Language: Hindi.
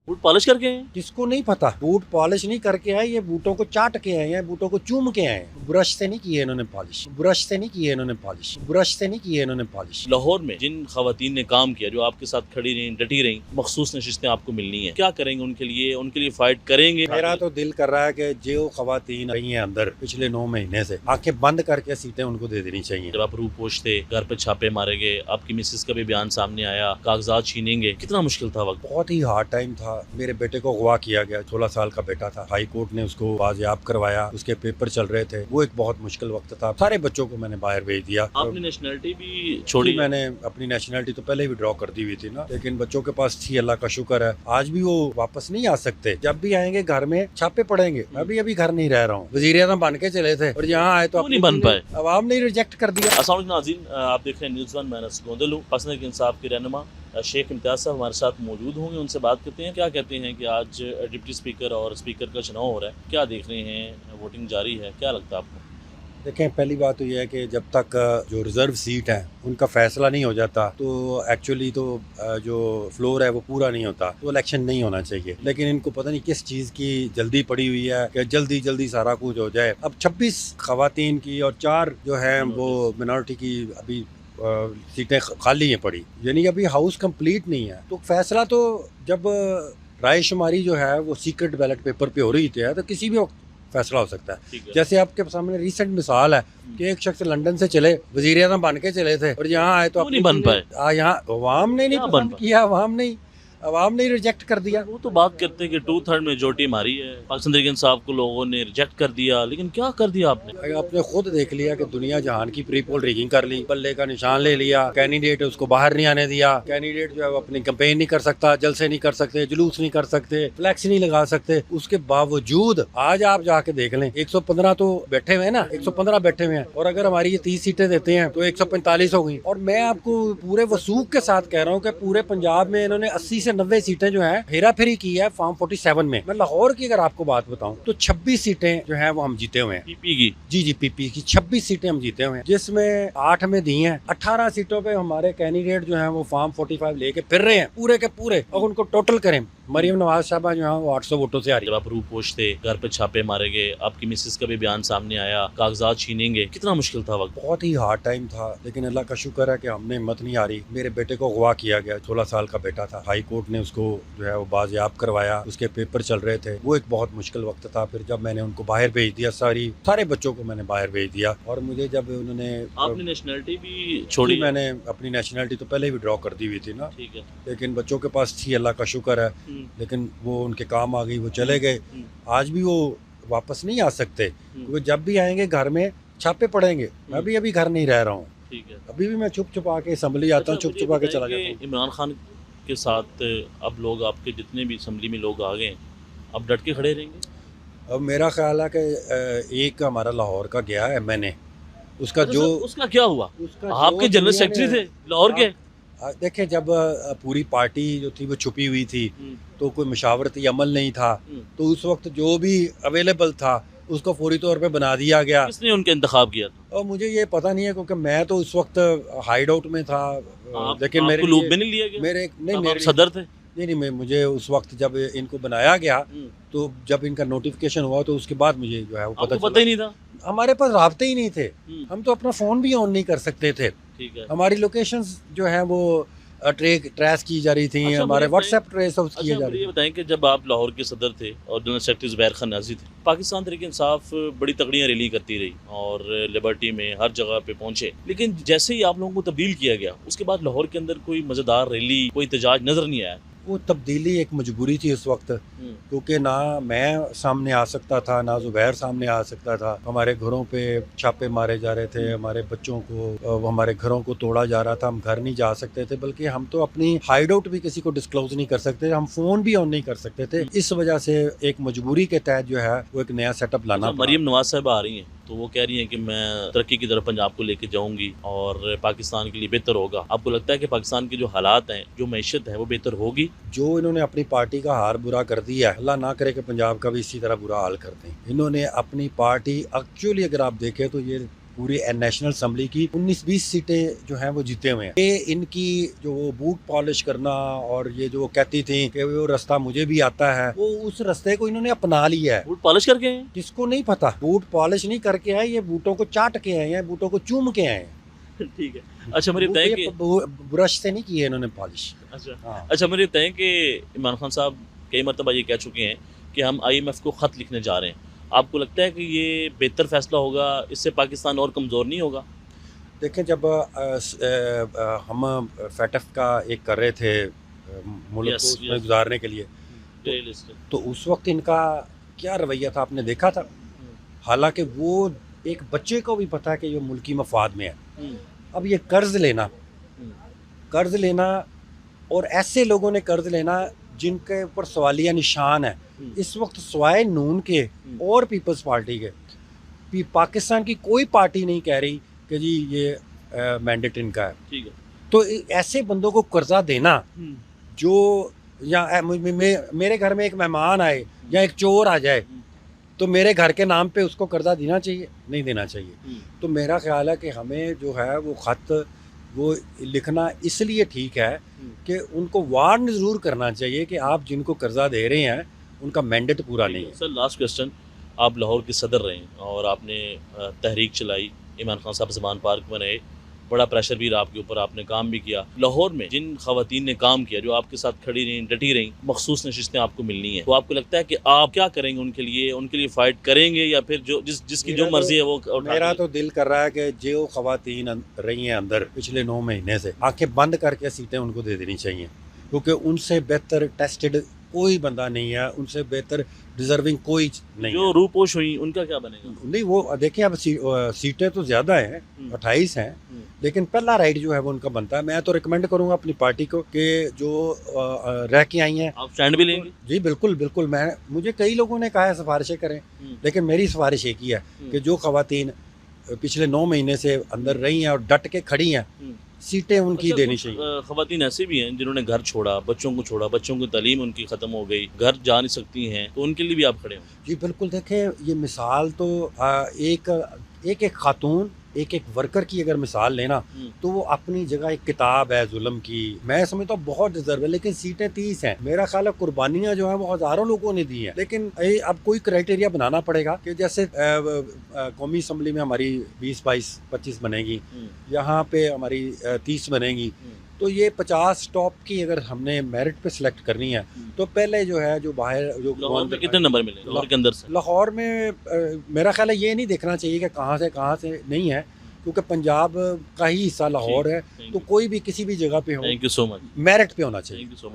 बूट पॉलिश करके आए हैं? किसको नहीं पता, बूट पॉलिश नहीं करके आए, ये बूटों को चाट के आए हैं, बूटों को चूम के आए हैं। ब्रश से नहीं किए इन्होंने पॉलिश, ब्रश से नहीं किए इन्होंने पॉलिश, ब्रश से नहीं किए इन्होंने पॉलिश। लाहौर में जिन खवातीन ने काम किया, जो आपके साथ खड़ी रही, डटी रही, मखसूस नशिस्तें आपको मिलनी है, क्या करेंगे उनके लिए फाइट करेंगे? मेरा तो दिल कर रहा है कि जो खवातीन रही हैं अंदर पिछले 9 महीने से, आंखें बंद करके सीटें उनको दे देनी चाहिए। जब आप रूह पोश थे, घर पे छापे मारे गए, आपकी मिसेस का भी बयान सामने आया, कागजात छीनेंगे, कितना मुश्किल था वक्त? बहुत ही हार्ड टाइम था। मेरे बेटे को अगवा किया गया, 16 साल का बेटा था। हाई कोर्ट ने उसको बाजियाब करवाया, उसके पेपर चल रहे थे। वो एक बहुत मुश्किल वक्त था। सारे बच्चों को मैंने बाहर भेज दिया। आपने नेशनलिटी भी छोड़ी? मैंने अपनी नेशनलिटी तो पहले भी ड्रॉ कर दी हुई थी ना, लेकिन बच्चों के पास थी, अल्लाह का शुक्र है। आज भी वो वापस नहीं आ सकते। जब भी आएंगे घर में छापे पड़ेंगे। अभी घर नहीं रह रहा हूँ। वज़ीर-ए-आज़म बन के चले थे और यहाँ आए तो नहीं बन पाए, अवाम ने रिजेक्ट कर दिया। अस्सलाम वालेकुम नाज़रीन, आप देख रहे हैं न्यूज़ वन। मैं अनस गोंदल हूँ। पाकिस्तान इंसाफ के रहनुमा शेख इम्तियाज़ साहब हमारे साथ मौजूद होंगे, उनसे बात करते हैं। क्या कहते हैं कि आज डिप्टी स्पीकर और स्पीकर का चुनाव हो रहा है, क्या देख रहे हैं? वोटिंग जारी है, क्या लगता है आपको? देखें, पहली बात तो यह है कि जब तक जो रिजर्व सीट है उनका फैसला नहीं हो जाता तो एक्चुअली तो जो फ्लोर है वो पूरा नहीं होता, तो इलेक्शन नहीं होना चाहिए। लेकिन इनको पता नहीं किस चीज़ की जल्दी पड़ी हुई है कि जल्दी जल्दी सारा कुछ हो जाए। अब 26 खवातीन की और 4 जो है वो मिनॉरिटी की अभी सीटें खाली हैं पड़ी, यानी अभी हाउस कंप्लीट नहीं है। तो फैसला तो जब राय शुमारी जो है वो सीक्रेट बैलेट पेपर पे हो रही है तो किसी भी वक्त फैसला हो सकता है। जैसे आपके सामने रिसेंट मिसाल है कि एक शख्स लंदन से चले, वज़ीर-ए-आज़म बन के चले थे और यहाँ आए तो नहीं बन पाए। यहाँ अवाम ने नहीं पसंद किया, अवाम ने रिजेक्ट कर दिया। वो तो बात करते हैं कि 2/3 मेजोरिटी हमारी है, पाकिस्तान तहरीक इंसाफ को लोगों ने रिजेक्ट कर दिया, लेकिन क्या कर दिया आपने? आपने खुद देख लिया कि दुनिया जहान की प्री पोल रिगिंग कर ली, बल्ले का निशान ले लिया, कैंडिडेट उसको बाहर नहीं आने दिया। कैंडिडेट जो है वो अपनी कैंपेन नहीं कर सकता, जलसे नहीं कर सकते, जुलूस नहीं कर सकते, फ्लैक्स नहीं लगा सकते। उसके बावजूद आज आप जाके देख लें 115 तो बैठे हुए हैं ना, 115 बैठे हुए हैं, और अगर हमारी ये 30 सीटें देते हैं तो 145 हो गई। और मैं आपको पूरे वसूख के साथ कह रहा हूँ कि पूरे पंजाब में इन्होंने 80 से 90 सीटें जो है हेरा फेरी की है फॉर्म 47 में। मैं लाहौर की अगर आपको बात बताऊं तो 26 सीटें जो है वो हम जीते हुए हैं। पीपी की? जी पीपी की 26 सीटें हम जीते हुए हैं, जिसमें 8 में दी हैं। 18 सीटों पे हमारे कैंडिडेट जो है वो फॉर्म 45 लेके फिर रहे हैं पूरे के पूरे। और उनको टोटल करें, मरियम नवाज साहबा जो है वो 800 वोटों से आ रही है। जब आप रूह पोश थे, घर पे छापे मारे गए, आपकी मिसेस का भी बयान सामने आया, कागजात छीनेंगे, कितना मुश्किल था वक्त? बहुत ही हार्ड टाइम था, लेकिन अल्लाह का शुक्र है कि हमने हिम्मत नहीं हारी। मेरे बेटे को अगवा किया गया, 16 साल का बेटा था। हाई कोर्ट ने उसको जो है वो बाजियाब करवाया, उसके पेपर चल रहे थे। वो एक बहुत मुश्किल वक्त था। फिर जब मैंने उनको बाहर भेज दिया, सारे बच्चों को मैंने बाहर भेज दिया। और मुझे जब उन्होंने आपने नेशनलिटी भी छोड़ी? मैंने अपनी नेशनलिटी तो पहले भी ड्रॉ कर दी हुई थी ना, ठीक है, लेकिन बच्चों के पास थी, अल्लाह का शुक्र है। लेकिन वो उनके काम आ गई, वो चले गए। आज भी वो वापस नहीं आ सकते, क्योंकि जब भी आएंगे घर में छापे पड़ेंगे। अभी घर नहीं रह रहा हूँ, ठीक है। अभी भी मैं छुप के असम्बली आता हूँ, छुप के चला जाता हूँ। इमरान खान के साथ अब लोग, आपके जितने भी असम्बली में लोग आ गए, अब डट के खड़े रहेंगे? अब मेरा ख्याल है कि एक हमारा लाहौर का गया है, मैंने उसका जो उसका क्या हुआ? आपके जनरल सेक्रेटरी थे लाहौर के। देखें, जब पूरी पार्टी जो थी वो छुपी हुई थी तो कोई मशावरती अमल नहीं था, तो उस वक्त जो भी अवेलेबल था उसको फौरी तौर पे बना दिया गया। किसने उनके इंतखाब किया था? और मुझे ये पता नहीं है, क्योंकि मैं तो उस वक्त हाइड आउट में था। लेकिन मेरे लूप में नहीं लिया गया? मेरे सदर थे? नहीं, मुझे उस वक्त जब इनको बनाया गया तो जब इनका नोटिफिकेशन हुआ तो उसके बाद मुझे जो है वो पता ही नहीं था। हमारे पास राब्ते ही नहीं थे, हम तो अपना फोन भी ऑन नहीं कर सकते थे। ठीक है। हमारी लोकेशंस जो है वो ट्रेस की जा रही थी। अच्छा, हमारे व्हाट्सएप ट्रेस किए जा रहे थे। ये बताएं कि जब आप लाहौर के सदर थे और general secretary Zubair Khan Nazi थे, पाकिस्तान तहरीक इंसाफ बड़ी तगड़ियाँ रैली करती रही और लिबर्टी में हर जगह पे पहुंचे, लेकिन जैसे ही आप लोगों को तब्दील किया गया उसके बाद लाहौर के अंदर कोई मज़ेदार रैली, कोई एहतजाज नज़र नहीं आया। वो तब्दीली एक मजबूरी थी उस वक्त, क्योंकि ना मैं सामने आ सकता था, ना ज़ुबैर सामने आ सकता था। हमारे घरों पे छापे मारे जा रहे थे, हमारे बच्चों को, हमारे घरों को तोड़ा जा रहा था। हम घर नहीं जा सकते थे, बल्कि हम तो अपनी हाइड आउट भी किसी को डिस्क्लोज नहीं कर सकते, हम फ़ोन भी ऑन नहीं कर सकते थे। इस वजह से एक मजबूरी के तहत जो है वो एक नया सेटअप लाना पड़ा। मरियम नवाज साहब आ रही हैं तो वो कह रही हैं कि मैं तरक्की की तरफ पंजाब को लेके जाऊंगी और पाकिस्तान के लिए बेहतर होगा। आपको लगता है कि पाकिस्तान के जो हालात हैं, जो मैशत है, वो बेहतर होगी? जो इन्होंने अपनी पार्टी का हार बुरा कर दिया है, अल्लाह ना करे कि पंजाब का भी इसी तरह बुरा हाल कर दें। इन्होंने अपनी पार्टी एक्चुअली अगर आप देखें तो ये पूरी नेशनल असम्बली की 19-20 सीटें जो हैं वो जीते हुए हैं। ये इनकी जो वो बूट पॉलिश करना और ये जो वो कहती थी कि वो रास्ता मुझे भी आता है, वो उस रास्ते को इन्होंने अपना लिया है। बूट पॉलिश करके आए हैं? किसको नहीं पता, बूट पॉलिश नहीं करके आए, ये बूटों को चाट के आए हैं, बूटों को चूम के आए हैं। ठीक है। अच्छा मुझे बताएं कि ब्रश से नहीं किए इन्होंने पॉलिश। हाँ। अच्छा मुझे बताएं कि इमरान खान साहब कई मरतबा ये कह चुके हैं कि हम IMF को ख़त लिखने जा रहे हैं। आपको लगता है कि ये बेहतर फैसला होगा, इससे पाकिस्तान और कमज़ोर नहीं होगा? देखें, जब हम फैटफ का एक कर रहे थे मुल्क को उसमें गुजारने के लिए, तो उस वक्त इनका क्या रवैया था आपने देखा था। हालांकि वो एक बच्चे को भी पता है कि ये मुल्की मफाद में है। अब ये कर्ज लेना और ऐसे लोगों ने कर्ज लेना जिनके ऊपर सवालिया निशान है इस वक्त, सिवाय नून के और पीपल्स पार्टी के, पाकिस्तान की कोई पार्टी नहीं कह रही कि जी ये मैंडेट इनका है। ठीक है। तो ऐसे बंदों को कर्जा देना, जो या मेरे घर में एक मेहमान आए या एक चोर आ जाए तो मेरे घर के नाम पे उसको कर्जा देना चाहिए? नहीं देना चाहिए। तो मेरा ख्याल है कि हमें जो है वो ख़त वो लिखना इसलिए ठीक है कि उनको वार्न ज़रूर करना चाहिए कि आप जिनको कर्जा दे रहे हैं उनका मैंडेट पूरा नहीं है। सर लास्ट क्वेश्चन, आप लाहौर के सदर रहे और आपने तहरीक चलाई, इमरान खान साहब ज़मान पार्क में रहे, बड़ा प्रेशर भी रहा आपके ऊपर, आपने काम भी किया। लाहौर में जिन खवातीन ने काम किया, जो आपके साथ खड़ी रहीं, डटी रहीं, मखसूस नशिस्तें आपको मिलनी है, तो आपको लगता है कि आप क्या करेंगे उनके लिए फ़ाइट करेंगे या फिर जो जिसकी जो मर्जी है वो? मेरा तो दिल कर रहा है कि जो खवातीन रही हैं अंदर पिछले 9 महीने से, आंखें बंद करके सीटें उनको दे देनी चाहिए, क्योंकि उनसे बेहतर टेस्टेड कोई बंदा नहीं है, उनसे बेहतर डिजर्विंग कोई नहीं। जो रूपोश हुई उनका क्या बनेगा? नहीं, वो देखिए अब सीटें तो ज़्यादा हैं, 28 हैं, लेकिन पहला राइट जो है वो उनका बनता है। मैं तो रिकमेंड करूंगा अपनी पार्टी को कि जो रह के आई हैं, आप स्टैंड भी लेंगे? जी बिल्कुल बिल्कुल। मुझे कई लोगों ने कहा है सिफारिशें करें, लेकिन मेरी सिफारिश एक ही है कि जो खवातीन पिछले 9 महीने से अंदर रही हैं और डट के खड़ी हैं, सीटें उनकी देनी चाहिए। खवातीन ऐसे भी हैं जिन्होंने घर छोड़ा, बच्चों की तालीम उनकी ख़त्म हो गई, घर जा नहीं सकती हैं, तो उनके लिए भी आप खड़े हो? जी बिल्कुल। देखें, ये मिसाल तो एक खातून, एक वर्कर की अगर मिसाल लेना तो वो अपनी जगह एक किताब है जुल्म की, मैं समझता हूँ बहुत डिजर्व है, लेकिन सीटें 30 हैं। मेरा ख्याल है कुर्बानियाँ जो हैं वो हज़ारों लोगों ने दी हैं, लेकिन अब कोई क्राइटेरिया बनाना पड़ेगा कि जैसे कौमी असम्बली में हमारी 20, 22, 25 बनेगी, यहाँ पे हमारी 30 बनेगी, तो ये 50 टॉप की अगर हमने मेरिट पे सिलेक्ट करनी है तो पहले जो है जो बाहर जो लाहौर में कितने नंबर मिले लाहौर के अंदर से? लाहौर में मेरा ख्याल है ये नहीं देखना चाहिए कि कहाँ से नहीं है, क्योंकि पंजाब का ही हिस्सा लाहौर है, तो कोई भी किसी भी जगह पे हो, thank you so much, merit पे होना चाहिए। Thank you so much.